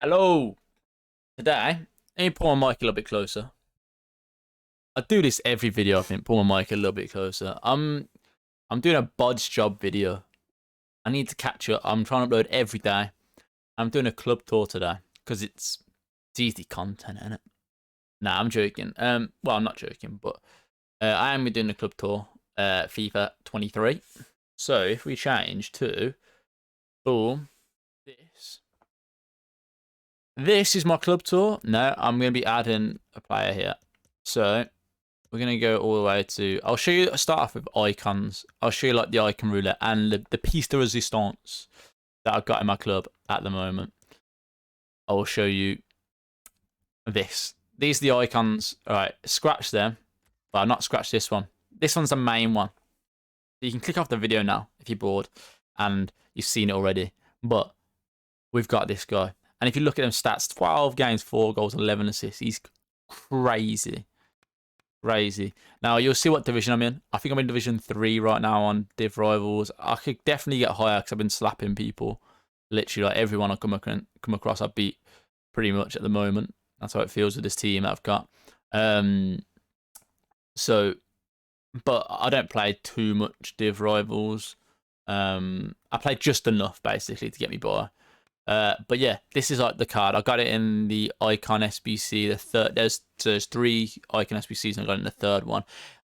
Hello. Today, let me pull my mic a little bit closer. I do this every video, I think. Pull my mic a little bit closer. I'm doing a bodge job video. I need to catch up. I'm trying to upload every day. I'm doing a club tour today because it's easy content, isn't it? Nah, I'm joking. Well, I'm not joking, but I am doing a club tour. FIFA 23. So if we change to boom, this. This is my club tour. No, I'm going to be adding a player here. So we're going to go all the way to... I'll show you... Start off with icons. I'll show you like the icon ruler and the piece de resistance that I've got in my club at the moment. I will show you this. These are the icons. All right, scratch them. Well, not scratch this one. This one's the main one. You can click off the video now if you're bored and you've seen it already. But we've got this guy. And if you look at them stats, 12 games, 4 goals, 11 assists. He's crazy. Crazy. Now, you'll see what division I'm in. I think I'm in Division 3 right now on Div Rivals. I could definitely get higher because I've been slapping people. Literally, like everyone I come across, I beat pretty much at the moment. That's how it feels with this team that I've got. But I don't play too much Div Rivals. I play just enough, basically, to get me by. But yeah, this is like the card. I got it in the Icon SBC. There's 3 Icon SBCs, and I got it in the 3rd one.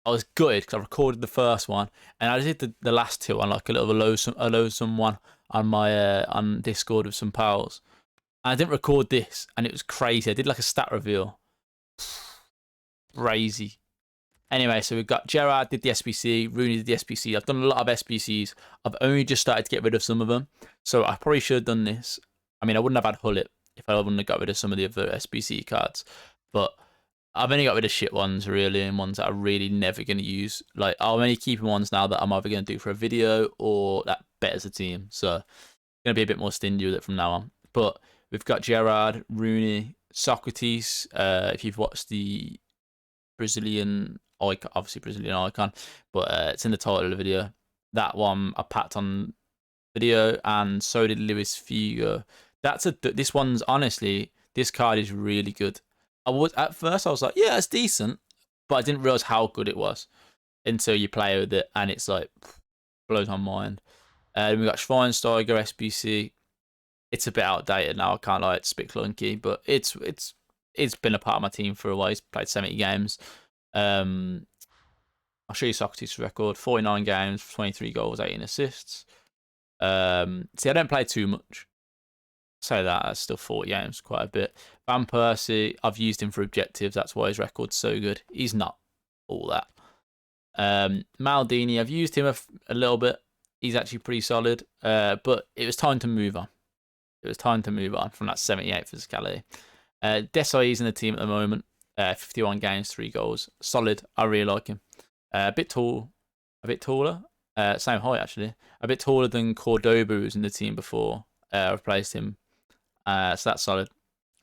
I was gutted because I recorded the 1st one, and I did the last 2 on like a little low-some one on my on Discord with some pals. And I didn't record this, and it was crazy. I did like a stat reveal. Crazy. Anyway, so we've got Gerrard did the SBC, Rooney did the SBC. I've done a lot of SBCs. I've only just started to get rid of some of them. So I probably should have done this. I mean, I wouldn't have had Hullet if I wouldn't have got rid of some of the other SBC cards. But I've only got rid of shit ones, really, and ones that I'm really never going to use. Like, I'm only keeping ones now that I'm either going to do for a video or that betters the team. So I'm going to be a bit more stingy with it from now on. But we've got Gerrard, Rooney, Socrates. If you've watched the Brazilian icon, obviously Brazilian icon, but it's in the title of the video. That one I packed on video, and so did Luis Figo. This one's honestly, this card is really good. At first I was like, yeah, it's decent, but I didn't realize how good it was until you play with it, and it's like blows my mind. Then we got Schweinsteiger SBC. It's a bit outdated now. I can't lie, it's a bit clunky, but it's been a part of my team for a while. He's played 70 games. I'll show you Socrates' record: 49 games, 23 goals, 18 assists. See, I don't play too much. Say that's still 40 games, quite a bit. Van Persie, I've used him for objectives. That's why his record's so good. He's not all that. Maldini, I've used him a little bit. He's actually pretty solid. But it was time to move on. It was time to move on from that 78 physicality. Desai's in the team at the moment. 51 games, 3 goals. Solid. I really like him. A bit taller. Same height, actually. A bit taller than Cordoba, who was in the team before. I replaced him. So that's solid.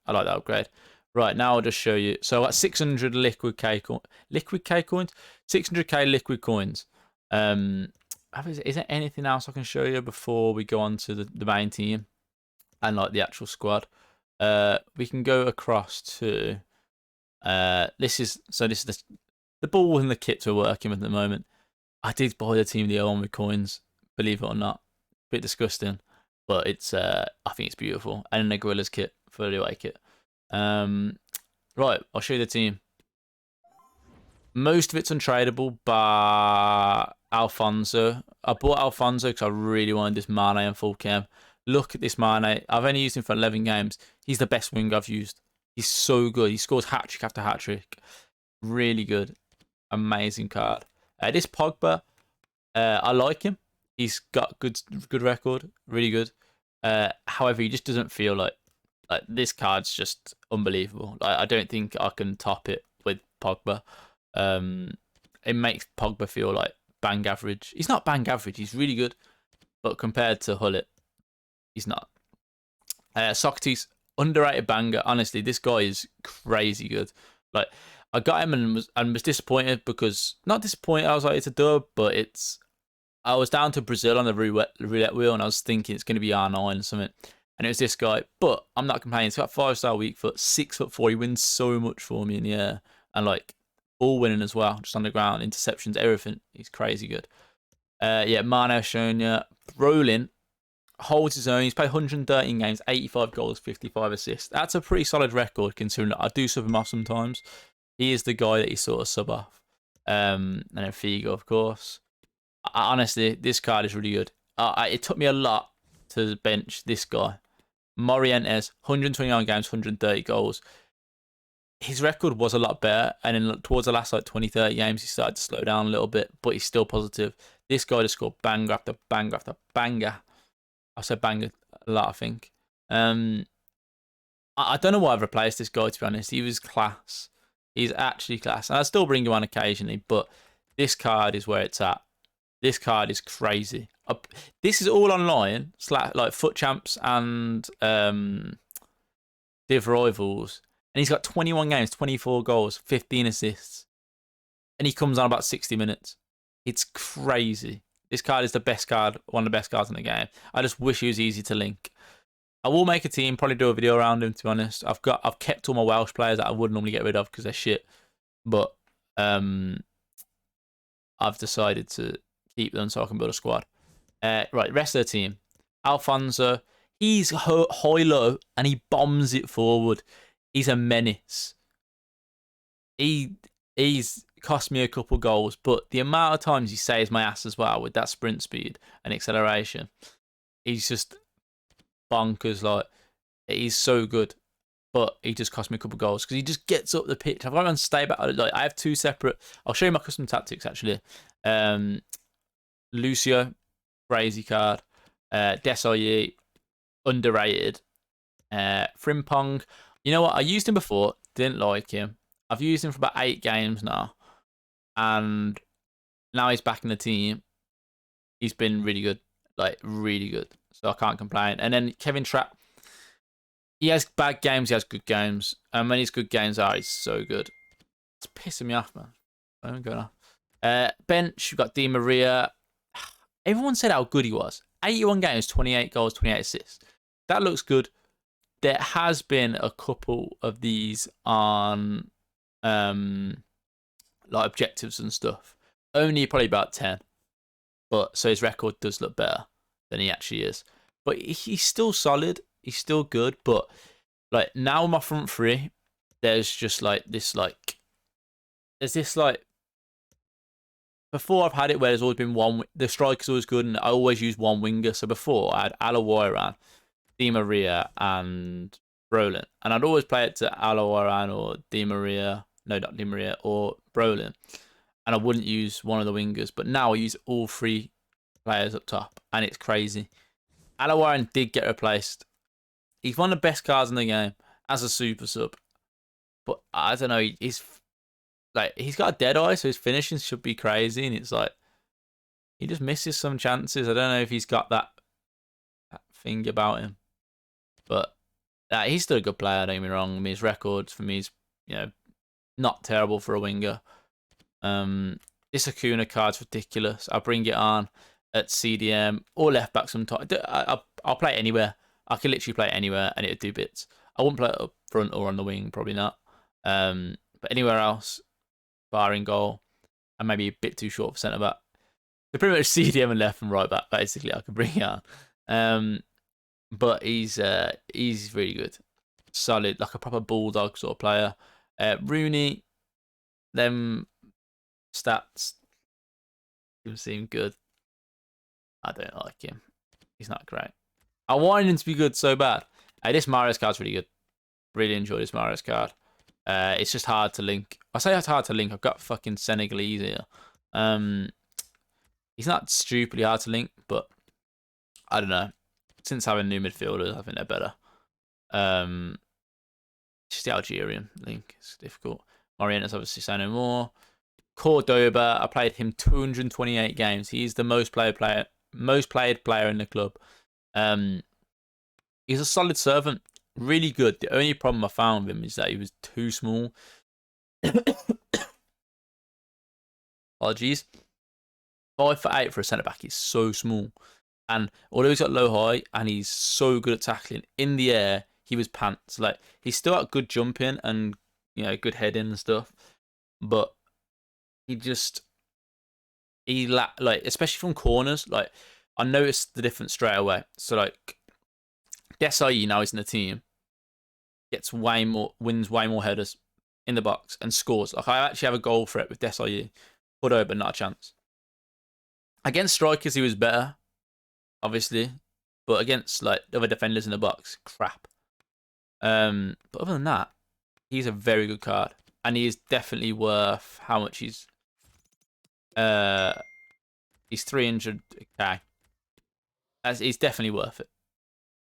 I like that upgrade. Right, now I'll just show you. So I got 600 liquid K coins. 600k liquid coins. Is there anything else I can show you before we go on to the main team and like the actual squad? We can go across to this is the ball and the kits we're working with at the moment. I did buy the team the O1 with coins, believe it or not. A bit disgusting, but it's I think it's beautiful. And then the Gorillas kit for the away kit. Right, I'll show you the team. Most of it's untradeable, but Alfonso. I bought Alfonso because I really wanted this Mane and full cam. Look at this Mane. I've only used him for 11 games. He's the best wing I've used. He's so good. He scores hat-trick after hat-trick. Really good. Amazing card. This Pogba, I like him. He's got good record. Really good. However, he just doesn't feel like this card's just unbelievable. Like, I don't think I can top it with Pogba. It makes Pogba feel like bang average. He's not bang average. He's really good. But compared to Hullet, he's not. Socrates, underrated banger. Honestly, this guy is crazy good. Like, I got him and was disappointed because not disappointed. I was like, it's a dub, but I was down to Brazil on the roulette wheel, and I was thinking it's going to be R9 or something, and it was this guy. But I'm not complaining. He's got 5-star weak foot, 6'4". He wins so much for me in the air, and like ball winning as well, just on the ground, interceptions, everything. He's crazy good. Yeah, Mane showing you. Brolin holds his own. He's played 113 games, 85 goals, 55 assists. That's a pretty solid record considering that I do sub him off sometimes. He is the guy that you sort of sub off. And then Figo, of course. Honestly, this card is really good. It took me a lot to bench this guy. Morientes, 129 games, 130 goals. His record was a lot better, and then towards the last like 20, 30 games, he started to slow down a little bit, but he's still positive. This guy just scored banger after banger after banger. I said banger a lot, I think. I don't know why I've replaced this guy, to be honest. He was class. He's actually class. And I still bring him on occasionally, but this card is where it's at. This card is crazy. This is all online, like Foot Champs and Div Rivals. And he's got 21 games, 24 goals, 15 assists. And he comes on about 60 minutes. It's crazy. This card is the best card, one of the best cards in the game. I just wish he was easy to link. I will make a team, probably do a video around him, to be honest. I've kept all my Welsh players that I would normally get rid of because they're shit. But I've decided to keep them so I can build a squad. Right, rest of the team. Alfonso, he's high-low and he bombs it forward. He's a menace. He's cost me a couple goals, but the amount of times he saves my ass as well with that sprint speed and acceleration, he's just bonkers. Like, he's so good, but he just cost me a couple goals because he just gets up the pitch. I've got him on stay back. Like, I have two separate. I'll show you my custom tactics actually. Lucio, crazy card. Desailly, underrated. Frimpong. You know what? I used him before, didn't like him. I've used him for about 8 games now. And now he's back in the team. He's been really good. Like, really good. So I can't complain. And then Kevin Trapp. He has bad games, he has good games. And when his good games are, he's so good. It's pissing me off, man. I'm going off. Bench, we've got Di Maria. Everyone said how good he was. 81 games, 28 goals, 28 assists. That looks good. There has been a couple of these on like objectives and stuff. Only probably about 10. But so his record does look better than he actually is. But he's still solid. He's still good. But like now my front three, there's just like this before I've had it where there's always been one. The striker's always good, and I always use one winger. So before I had Alawaran, Di Maria, and Brolin, and I'd always play it to Alawaran or Di Maria. No, not Di Maria or Brolin, and I wouldn't use one of the wingers. But now I use all 3 players up top, and it's crazy. Alawaran did get replaced. He's one of the best cards in the game as a super sub, but I don't know. He's got a dead eye, so his finishing should be crazy, and it's like he just misses some chances. I don't know if he's got that thing about him, but he's still a good player. Don't get me wrong. I mean, his records for me is not terrible for a winger. This Acuna card's ridiculous. I'll bring it on at CDM or left back sometimes. I'll play it anywhere. I can literally play it anywhere, and it'll do bits. I wouldn't play it up front or on the wing, probably not. But anywhere else, barring goal, and maybe a bit too short for centre back. So pretty much CDM and left and right back, basically. I can bring it on. But he's really good, solid, like a proper bulldog sort of player. Rooney, them stats seem good. I don't like him. He's not great. I wanted him to be good so bad. This Mahrez card's really good. Really enjoy this Mahrez card. It's just hard to link. I say it's hard to link. I've got fucking Senegalese here. He's not stupidly hard to link, but I don't know. Since having new midfielders, I think they're better. Just the Algerian link. It's difficult. Morientes obviously say no more. Cordoba, I played him 228 games. He's the most played player in the club. He's a solid servant. Really good. The only problem I found with him is that he was too small. Apologies. 5'8" for a centre back is so small. And although he's got low high and he's so good at tackling in the air, he was pants. Like, he's still got good jumping and, you know, good heading and stuff. But like, especially from corners, like, I noticed the difference straight away. So, like, Desai now is in the team, wins way more headers in the box and scores. Like, I actually have a goal for it with Desai. Put over, not a chance. Against strikers, he was better, obviously, but against like other defenders in the box, crap. But other than that, he's a very good card, and he is definitely worth how much he's 300k. As he's definitely worth it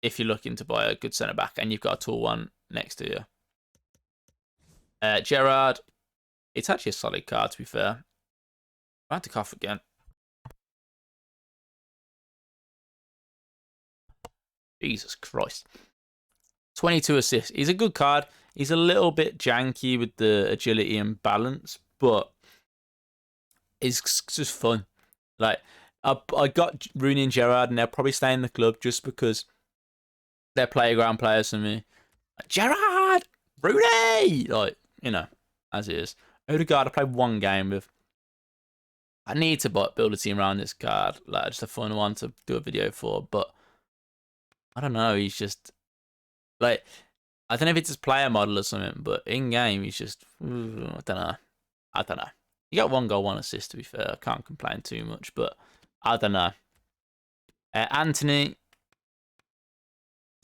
if you're looking to buy a good centre back and you've got a tall one next to you. Gerrard, it's actually a solid card to be fair. I had to cough again. Jesus Christ. 22 assists. He's a good card. He's a little bit janky with the agility and balance, but it's just fun. Like, I got Rooney and Gerrard, and they'll probably stay in the club just because they're playground players for me. Like, Gerrard! Rooney! Like, you know, as it is. Odegaard, I played one game with. I need to build a team around this card. Like, just a fun one to do a video for, but I don't know. He's just like, I don't know if it's his player model or something, but in game he's just, I don't know. He got 1 goal, 1 assist. To be fair, I can't complain too much, but I don't know. Anthony,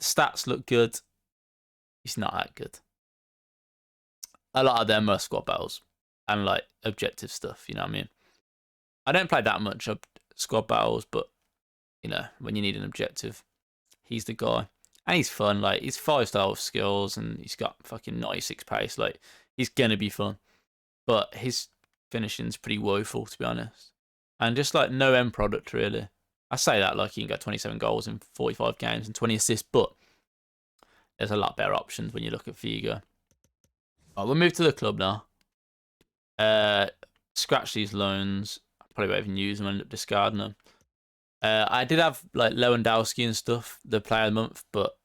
stats look good. He's not that good. A lot of them are squad battles and like objective stuff. You know what I mean? I don't play that much of squad battles, but you know, when you need an objective, he's the guy. And he's fun. Like, he's 5-star with skills, and he's got fucking 96 pace. Like, he's gonna be fun. But his finishing's pretty woeful, to be honest. And just like no end product really. I say that like he can get 27 goals in 45 games and 20 assists, but there's a lot better options when you look at Figo. Right, we'll move to the club now. Scratch these loans. I probably won't even use them. End up discarding them. I did have like Lewandowski and stuff, the player of the month, but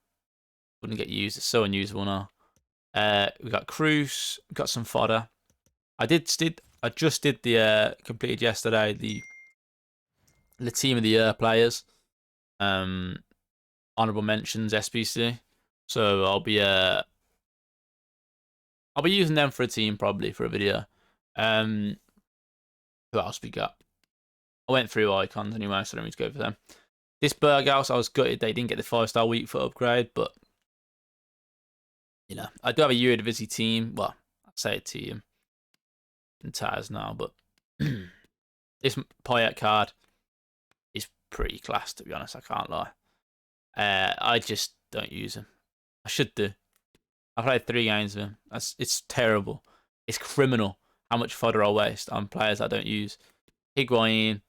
wouldn't get used. It's so unusable now. We got Cruz. We got some fodder. I just did the completed yesterday the team of the year players. Honorable mentions SBC. So I'll be using them for a team probably for a video. Who else we got? I went through icons anyway, so I don't need to go for them. This Berghaus, I was gutted they didn't get the 5-star weak foot upgrade, but you know, I do have a Eredivisie team. Well, I say a team in Taz now, but this Payet card is pretty class, to be honest. I can't lie. I just don't use him. I should do. I played 3 games of him. It's terrible. It's criminal how much fodder I waste on players I don't use. Higuain.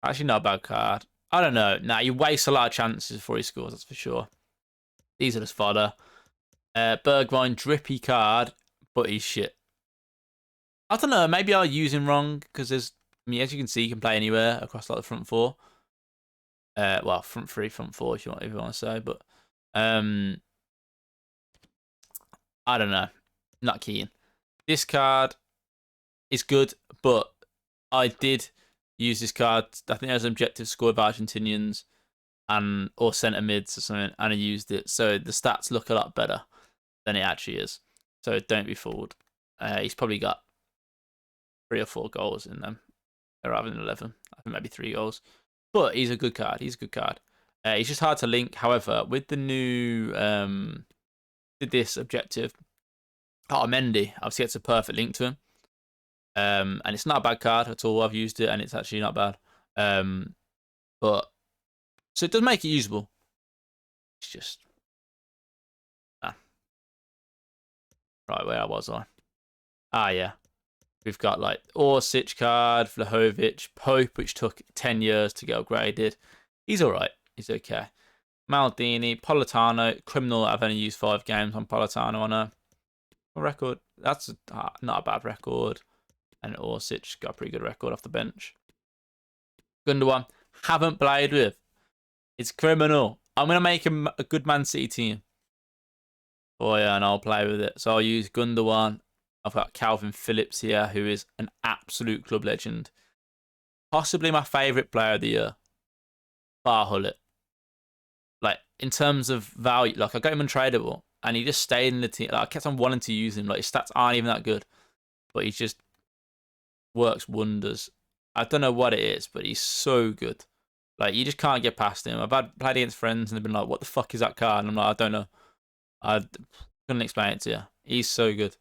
Actually, not a bad card. I don't know. Nah, you waste a lot of chances before he scores, that's for sure. These are just fodder. Bergwijn, drippy card, but he's shit. I don't know. Maybe I'll use him wrong because as you can see, he can play anywhere across like the front 4. Well, front 3, front 4, if you want to say. But I don't know. Not keen. This card is good, but I did use this card. I think there's an objective score of Argentinians or centre mids or something, and I used it. So the stats look a lot better than it actually is. So don't be fooled. He's probably got 3 or 4 goals in them rather than 11. I think maybe 3 goals. But he's a good card. He's just hard to link. However, with the new this objective, Mendy obviously gets a perfect link to him. And it's not a bad card at all. I've used it and it's actually not bad. But so it does make it usable. It's just right, where was I? Ah, yeah. We've got like Orsic card, Vlahovic, Pope, which took 10 years to get upgraded. He's all right. He's okay. Maldini, Politano, criminal. I've only used 5 games on Politano on a record. That's not a bad record. And Orsic got a pretty good record off the bench. Gundogan, haven't played with. It's criminal. I'm going to make a good Man City team. Oh, yeah, and I'll play with it. So I'll use Gundogan. I've got Calvin Phillips here, who is an absolute club legend. Possibly my favourite player of the year. Bar Hullet. Like, in terms of value, like, I got him untradeable, and he just stayed in the team. Like, I kept on wanting to use him. Like, his stats aren't even that good, but he just works wonders. I don't know what it is, but he's so good. Like, you just can't get past him. I've played against friends, and they've been like, what the fuck is that card? And I'm like, I don't know. I couldn't explain it to you. He's so good.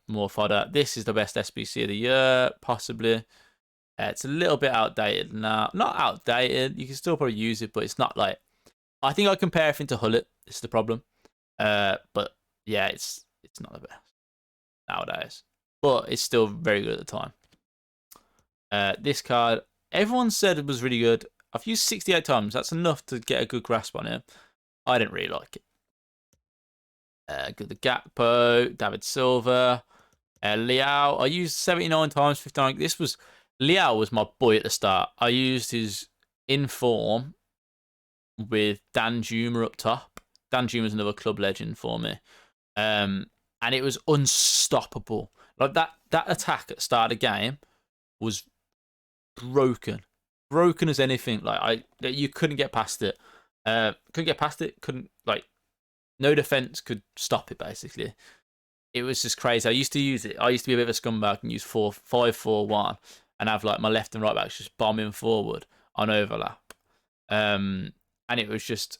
More fodder. This is the best SBC of the year, possibly. It's a little bit outdated now. Not outdated. You can still probably use it, but it's not like... I think I compare everything to Hullet. This is the problem. But yeah, it's not the best nowadays. But it's still very good at the time. This card, everyone said it was really good. I've used 68 times. That's enough to get a good grasp on it. I didn't really like it. Good, the Gakpo, David Silva, Liao. I used 79 times, 59. Liao was my boy at the start. I used his inform with Dan Juma up top. Dan Juma's another club legend for me. And it was unstoppable. Like that attack at the start of the game was broken. Broken as anything. Like you couldn't get past it. Couldn't like no defense could stop it basically. It was just crazy. I used to use it. I used to be a bit of a scumbag and use 5-4-1 and have like my left and right backs just bombing forward on overlap. And it was just,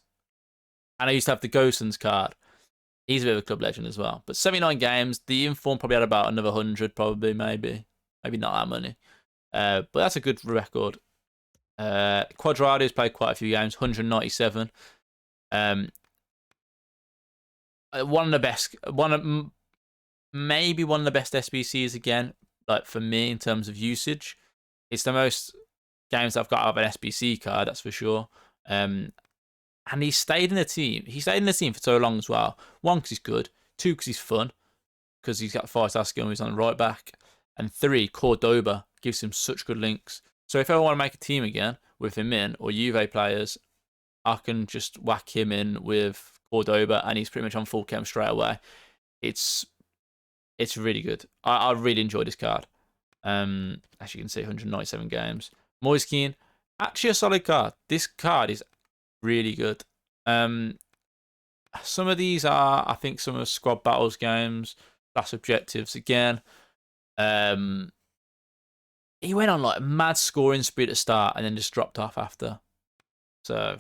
and I used to have the Gosens card. He's a bit of a club legend as well. But 79 games, the inform probably had about another 100, probably, maybe not that many. But that's a good record. Quadrado's played quite a few games, 197. One of the best, maybe one of the best SBCs again, like for me in terms of usage. It's the most games I've got out of an SBC card, that's for sure. And he stayed in the team. He stayed in the team for so long as well. One, because he's good. Two, because he's fun. Because he's got 5-star skill and he's on the right back. And three, Cordoba gives him such good links. So if I want to make a team again with him in, or Juve players, I can just whack him in with Cordoba and he's pretty much on full chem straight away. It's really good. I really enjoy this card. As you can see, 197 games. Moiskin, actually a solid card. This card is really good. Some of these are, I think, some of squad battles games, last objectives again. He went on like a mad scoring spree at the start and then just dropped off after. So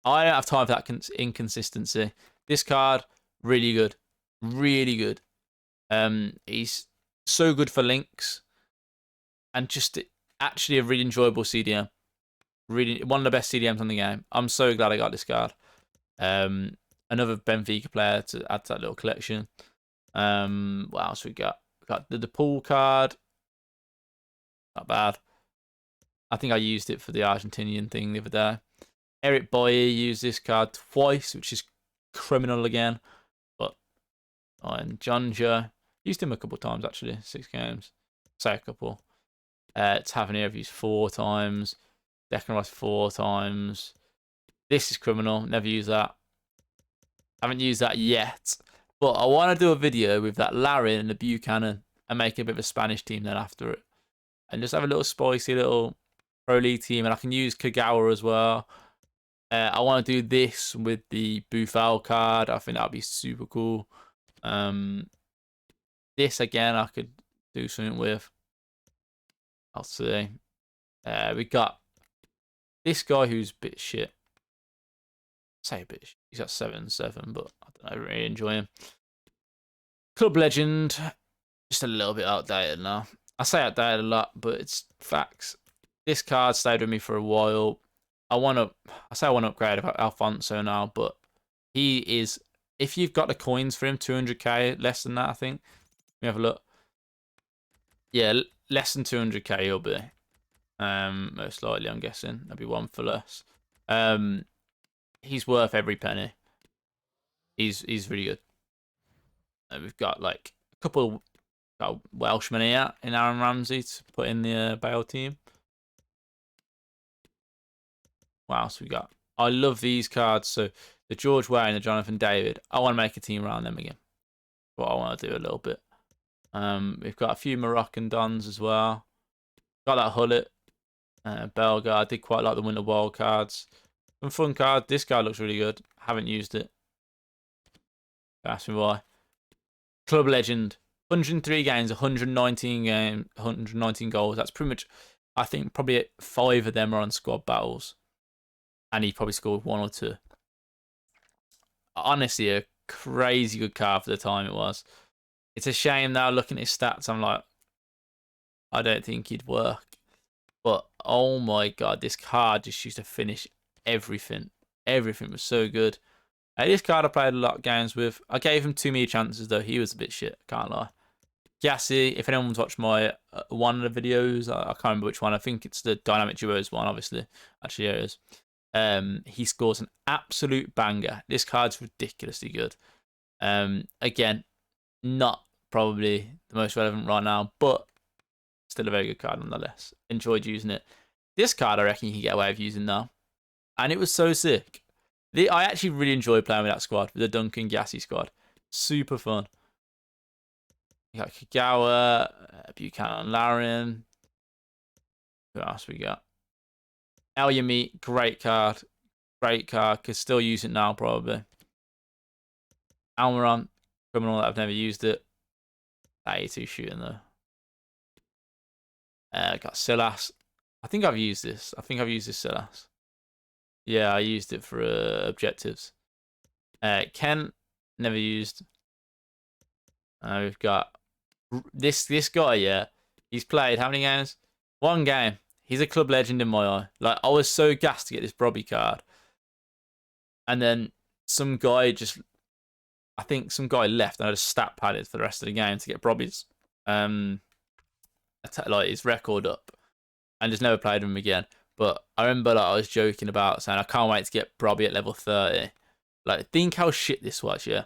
I don't have time for that inconsistency. This card, really good. Really good. He's so good for links. And just actually a really enjoyable CDM. Really, one of the best CDMs on the game. I'm so glad I got this card. Another Benfica player to add to that little collection. What else we got? We got the Paul card. Not bad. I think I used it for the Argentinian thing the other day. Eric Boyer used this card twice, which is criminal again. But and Jonja used him a couple of times actually, 6 games. Say a couple. Tavernier I've used 4 times. Declan Rice 4 times. This is criminal. Never use that. Haven't used that yet. But I want to do a video with that Larry and the Buchanan and make a bit of a Spanish team then after it. And just have a little spicy little Pro League team. And I can use Kagawa as well. I want to do this with the Buffal card. I think that would be super cool. This again, I could do something with. I'll see. We got this guy who's a bit shit. Say a bit shit. He's got 7-7, but I don't know, I really enjoy him. Club legend. Just a little bit outdated now. I say outdated a lot, but it's facts. This card stayed with me for a while. I want to upgrade Alfonso now, but he is, if you've got the coins for him, 200k, less than that, I think. Let me have a look. Yeah, less than 200k he'll be. Most likely, I'm guessing. That'd be one for less. He's worth every penny. He's really good. We've got like a couple of Welshmen here in Aaron Ramsey to put in the Bale team. What else we got? I love these cards. So the George Weah and the Jonathan David. I want to make a team around them again. What I want to do a little bit. We've got a few Moroccan Dons as well. Got that Hullet. Belga. I did quite like the Winter Wild cards. Some fun card. This card looks really good. Haven't used it. Ask me why. Club Legend. 103 games, 119 goals. That's pretty much, I think, probably 5 of them are on squad battles. And he probably scored 1 or 2. Honestly, a crazy good card for the time it was. It's a shame now looking at his stats. I'm like, I don't think he'd work. But, oh my God, this card just used to finish everything. Everything was so good. This card I played a lot of games with. I gave him too many chances, though. He was a bit shit, can't lie. Gassy, if anyone's watched my one of the videos, I can't remember which one. I think it's the Dynamic Duos one, obviously. Actually, yeah, it is. He scores an absolute banger. This card's ridiculously good. Again, not probably the most relevant right now, but still a very good card nonetheless. Enjoyed using it. This card, I reckon you can get away with using now. And it was so sick. I actually really enjoyed playing with that squad, with the Duncan Gassy squad. Super fun. You got Kagawa, Buchanan, Larian. Who else we got? El Yamit, great card. Great card. Could still use it now, probably. Almiron, criminal that I've never used it. 82 shooting, though. Got Silas. I think I've used this. I think I've used this Silas. Yeah, I used it for objectives. Ken, never used. We've got this guy, yeah. He's played how many games? 1 game. He's a club legend in my eye. Like, I was so gassed to get this Brobby card. And then some guy I think some guy left and I just stat padded for the rest of the game to get Brobby's like his record up. And just never played him again. But I remember like I was joking about saying I can't wait to get Brobby at level 30. Like, think how shit this was, yeah.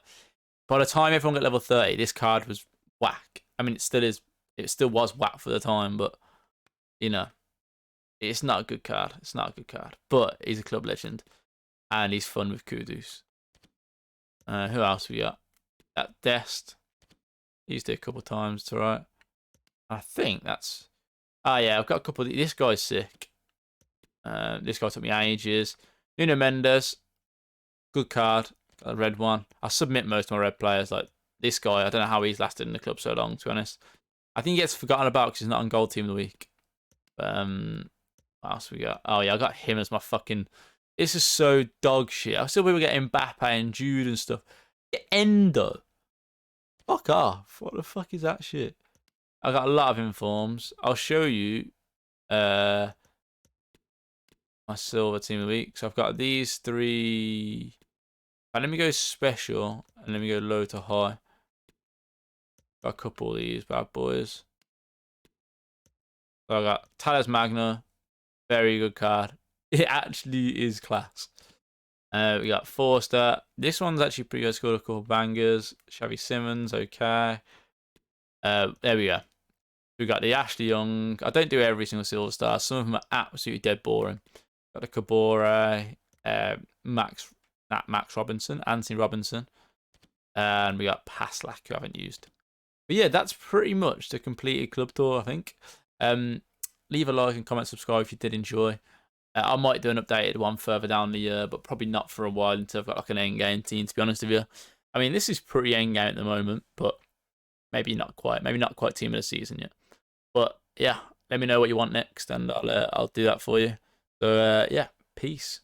By the time everyone got level 30, this card was whack. I mean, it still is. It still was whack for the time, but you know, it's not a good card. It's not a good card. But he's a club legend, and he's fun with Kudus. Who else we got? That Dest. Used it a couple of times to right. I think that's. Oh yeah, I've got a couple. This guy's sick. This guy took me ages. Nuno Mendes. Good card. A red one. I submit most of my red players. Like this guy, I don't know how he's lasted in the club so long, to be honest. I think he gets forgotten about because he's not on Gold Team of the Week. What else we got? Oh yeah, I got him as my fucking. This is so dog shit. I still people getting Mbappe and Jude and stuff. Get Endo. Fuck off. What the fuck is that shit? I got a lot of informs. I'll show you my silver team of the week. So I've got these 3. Let me go special and let me go low to high. Got a couple of these bad boys. So I got Talis Magna, very good card. It actually is class. We got Forster. This one's actually pretty good. Scored a couple of bangers. Xavi Simmons, okay. There we go. We got the Ashley Young. I don't do every single silver star. Some of them are absolutely dead boring. Got the Kabore, Max Robinson, Anthony Robinson, and we got Paslak, who I haven't used. But yeah, that's pretty much the completed club tour, I think. Leave a like and comment, subscribe if you did enjoy. I might do an updated one further down the year, but probably not for a while until I've got like an end game team, to be honest with you. I mean, this is pretty end game at the moment, but maybe not quite. Maybe not quite team of the season yet. But yeah, let me know what you want next, and I'll do that for you. So yeah, peace.